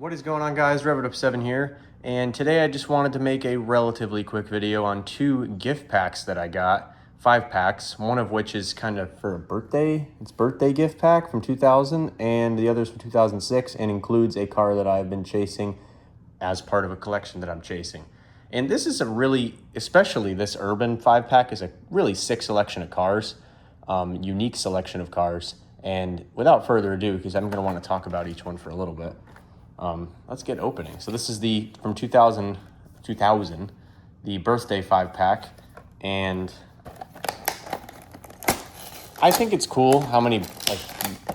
What is going on, guys? RevItUp7 here, and today I just wanted to make a relatively quick video on two gift packs that I got, 5 packs, one of which is kind of for a birthday. It's birthday gift pack from 2000, and the other's from 2006, and includes a car that I've been chasing as part of a collection that I'm chasing. And this is a really, especially this Urban 5 pack is a really sick selection of cars, unique selection of cars. And without further ado, because I'm going to want to talk about each one for a little bit, let's get opening. So this is the from 2000, the birthday 5 pack, and I think it's cool how many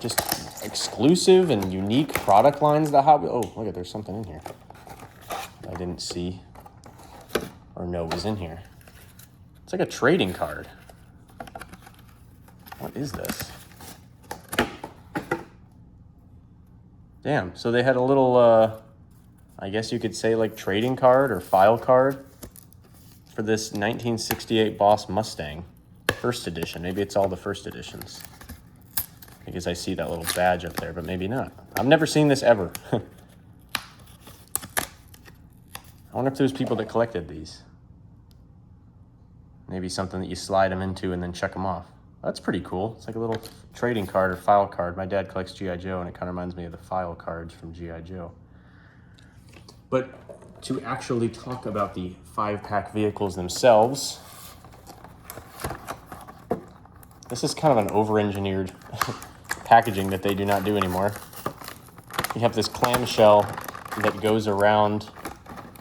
just exclusive and unique product lines that Hot Wheels. Oh, look at, there's something in here I didn't see or know was in here. It's like a trading card. What is this? Damn, so they had a little, I guess you could say like trading card or file card for this 1968 Boss Mustang, first edition. Maybe it's all the first editions, because I see that little badge up there, but maybe not. I've never seen this ever. I wonder if there's people that collected these. Maybe something that you slide them into and then check them off. That's pretty cool. It's like a little trading card or file card. My dad collects G.I. Joe, and it kind of reminds me of the file cards from G.I. Joe. But to actually talk about the 5-pack vehicles themselves, this is kind of an over-engineered packaging that they do not do anymore. You have this clamshell that goes around,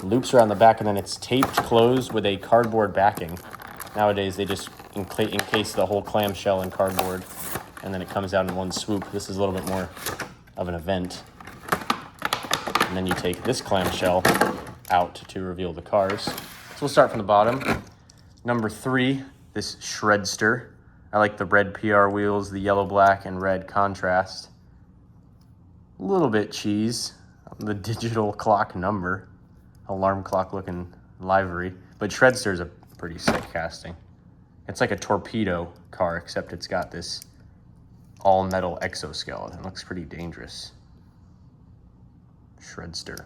loops around the back, and then it's taped closed with a cardboard backing. Nowadays, they just encase the whole clamshell in cardboard, and then it comes out in one swoop. This is a little bit more of an event. And then you take this clamshell out to reveal the cars. So we'll start from the bottom. Number 3, this Shredster. I like the red PR wheels, the yellow, black, and red contrast. A little bit cheese. The digital clock number. Alarm clock looking livery. But Shredster is a pretty sick casting. It's like a torpedo car, except it's got this all-metal exoskeleton. It looks pretty dangerous. Shredster.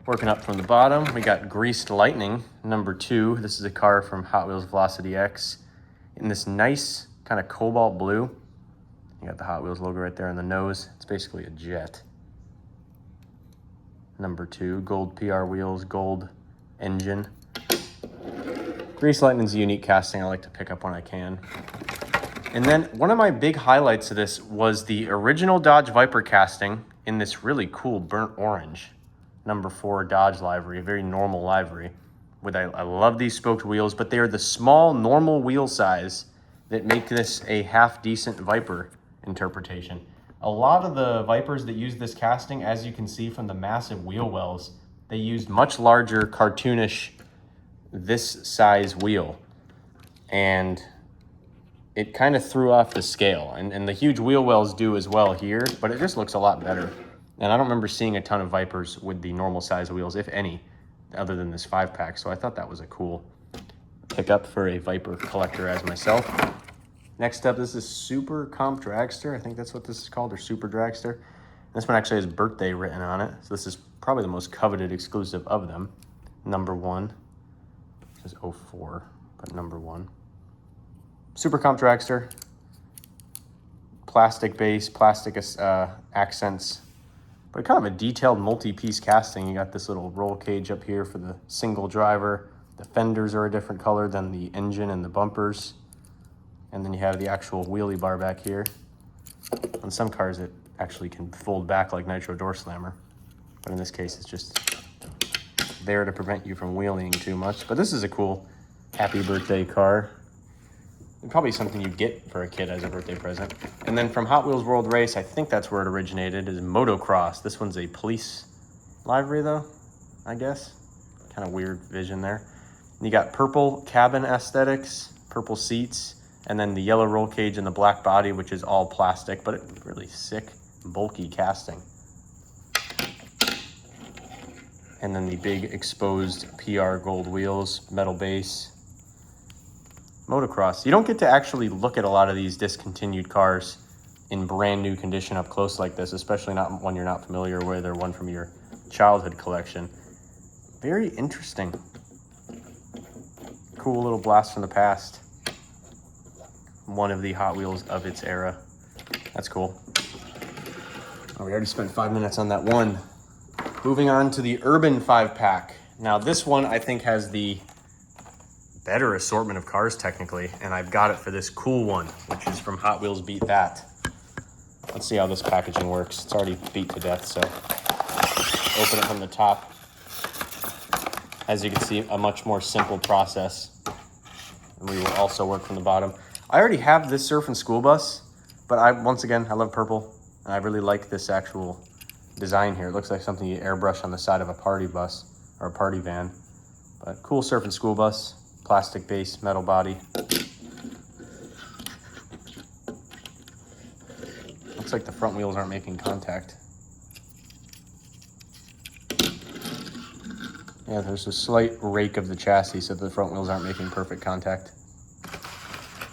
Working up from the bottom, we got Greased Lightning, number 2. This is a car from Hot Wheels Velocity X in this nice kind of cobalt blue. You got the Hot Wheels logo right there on the nose. It's basically a jet. Number 2, gold PR wheels, gold engine. Greased Lightning's a unique casting I like to pick up when I can. And then one of my big highlights of this was the original Dodge Viper casting in this really cool burnt orange. Number 4 Dodge livery, a very normal livery. I love these spoked wheels, but they are the small, normal wheel size that make this a half-decent Viper interpretation. A lot of the Vipers that use this casting, as you can see from the massive wheel wells, they used much larger, cartoonish, this size wheel, and it kind of threw off the scale, and the huge wheel wells do as well here, but it just looks a lot better. And I don't remember seeing a ton of Vipers with the normal size wheels, if any, other than this 5-pack, so I thought that was a cool pickup for a Viper collector as myself. Next up, this is Super Comp Dragster. I think that's what this is called, or Super Dragster. This one actually has birthday written on it, so this is probably the most coveted exclusive of them. Number 1. This is 04, but number 1. Super Comp Dragster. Plastic base, plastic accents, but kind of a detailed multi-piece casting. You got this little roll cage up here for the single driver. The fenders are a different color than the engine and the bumpers. And then you have the actual wheelie bar back here. On some cars, it actually can fold back like Nitro Door Slammer, but in this case, it's just there to prevent you from wheeling too much. But this is a cool happy birthday car. And probably something you get for a kid as a birthday present. And then from Hot Wheels World Race, I think that's where it originated, is Motocross. This one's a police livery though, I guess. Kind of weird vision there. And you got purple cabin aesthetics, purple seats, and then the yellow roll cage and the black body, which is all plastic, but it's really sick, bulky casting. And then the big exposed PR gold wheels, metal base. Motocross. You don't get to actually look at a lot of these discontinued cars in brand new condition up close like this, especially not one you're not familiar with or one from your childhood collection. Very interesting. Cool little blast from the past. One of the Hot Wheels of its era. That's cool. Oh, we already spent 5 minutes on that one. Moving on to the Urban 5-pack. Now this one I think has the better assortment of cars technically, and I've got it for this cool one, which is from Hot Wheels Beat That. Let's see how this packaging works. It's already beat to death, so open it from the top. As you can see, a much more simple process. And we will also work from the bottom. I already have this Surf and School Bus, but once again, I love purple. And I really like this actual design here. It looks like something you airbrush on the side of a party bus or a party van. But cool Surf and School Bus, plastic base, metal body. Looks like the front wheels aren't making contact. Yeah, there's a slight rake of the chassis so the front wheels aren't making perfect contact.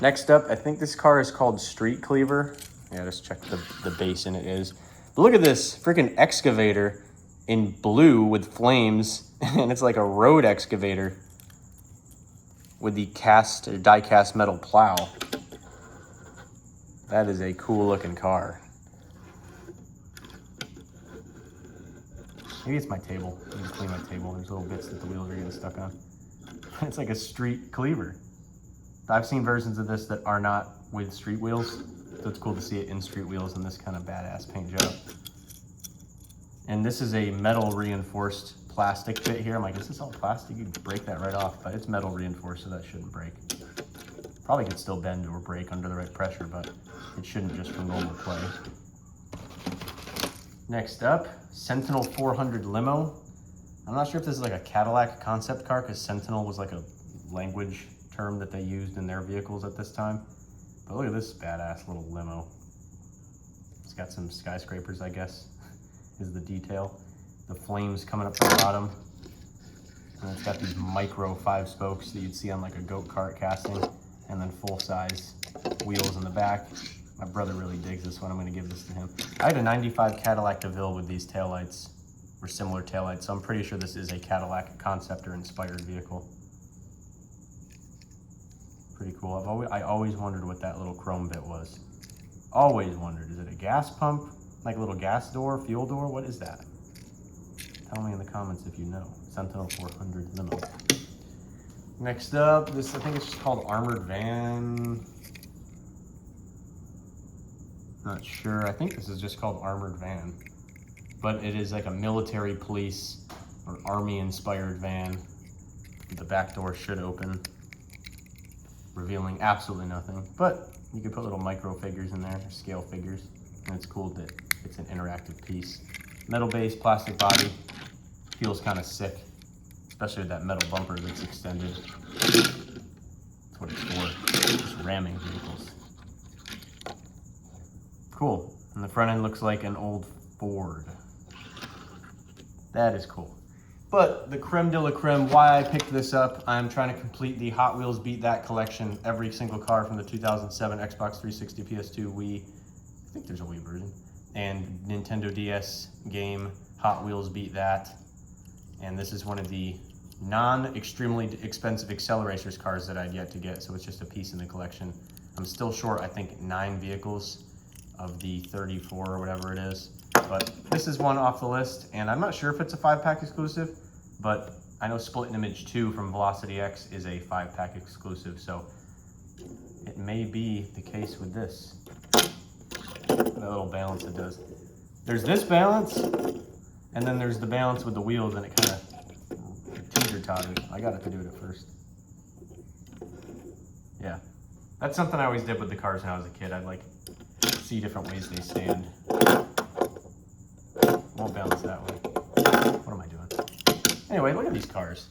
Next up, I think this car is called Street Cleaver. Yeah, just check the base in it is. But look at this freaking excavator in blue with flames, and it's like a road excavator with the cast or die-cast metal plow. That is a cool looking car. Maybe it's my table. I need to clean my table. There's little bits that the wheels are getting stuck on. It's like a street cleaver. I've seen versions of this that are not with street wheels, so it's cool to see it in street wheels in this kind of badass paint job. And this is a metal reinforced plastic bit here. I'm like, is this all plastic? You can break that right off, but it's metal reinforced, so that shouldn't break. Probably could still bend or break under the right pressure, but it shouldn't just from normal play. Next up, Sentinel 400 Limo. I'm not sure if this is like a Cadillac concept car, because Sentinel was like a language term that they used in their vehicles at this time. But look at this badass little limo. It's got some skyscrapers, I guess, is the detail. The flames coming up from the bottom. And it's got these micro 5 spokes that you'd see on like a go-kart casting, and then full-size wheels in the back. My brother really digs this one. I'm gonna give this to him. I had a 95 Cadillac DeVille with these taillights, or similar taillights, so I'm pretty sure this is a Cadillac concept or inspired vehicle. Pretty cool. I always wondered what that little chrome bit was. Always wondered. Is it a gas pump? Like a little gas door, fuel door? What is that? Tell me in the comments if you know. Sentinel 400 Limo. Next up, this, I think it's just called Armored Van. Not sure. I think this is just called Armored Van. But it is like a military police or army inspired van. The back door should open, revealing absolutely nothing. But you can put little micro figures in there, scale figures. And it's cool that it's an interactive piece. Metal base, plastic body. Feels kind of sick, especially with that metal bumper that's extended. That's what it's for, just ramming vehicles. Cool. And the front end looks like an old Ford. That is cool. But the creme de la creme, why I picked this up, I'm trying to complete the Hot Wheels Beat That collection. Every single car from the 2007 Xbox 360, PS2, Wii, I think there's a Wii version, and Nintendo DS game, Hot Wheels Beat That. And this is one of the non-extremely expensive Acceleracers cars that I'd yet to get, so it's just a piece in the collection. I'm still short, I think, 9 vehicles of the 34 or whatever it is. But this is one off the list, and I'm not sure if it's a 5-pack exclusive, but I know Split Image 2 from Velocity X is a 5-pack exclusive, so it may be the case with this. That little balance it does. There's this balance, and then there's the balance with the wheels, and it kind of teeter-tottered. I got it to do it at first. Yeah, that's something I always did with the cars when I was a kid. I'd like see different ways they stand. Won't balance that way. What am I doing? Anyway, look at these cars.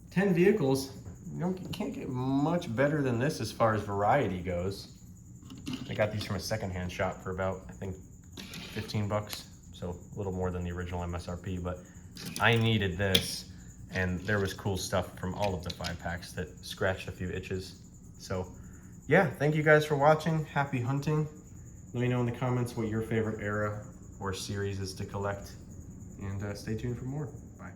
10 vehicles. You can't get much better than this as far as variety goes. I got these from a secondhand shop for about, I think, 15 bucks. So a little more than the original MSRP, but I needed this, and there was cool stuff from all of the 5-packs that scratched a few itches. So yeah, thank you guys for watching. Happy hunting. Let me know in the comments what your favorite era or series is to collect, and stay tuned for more. Bye.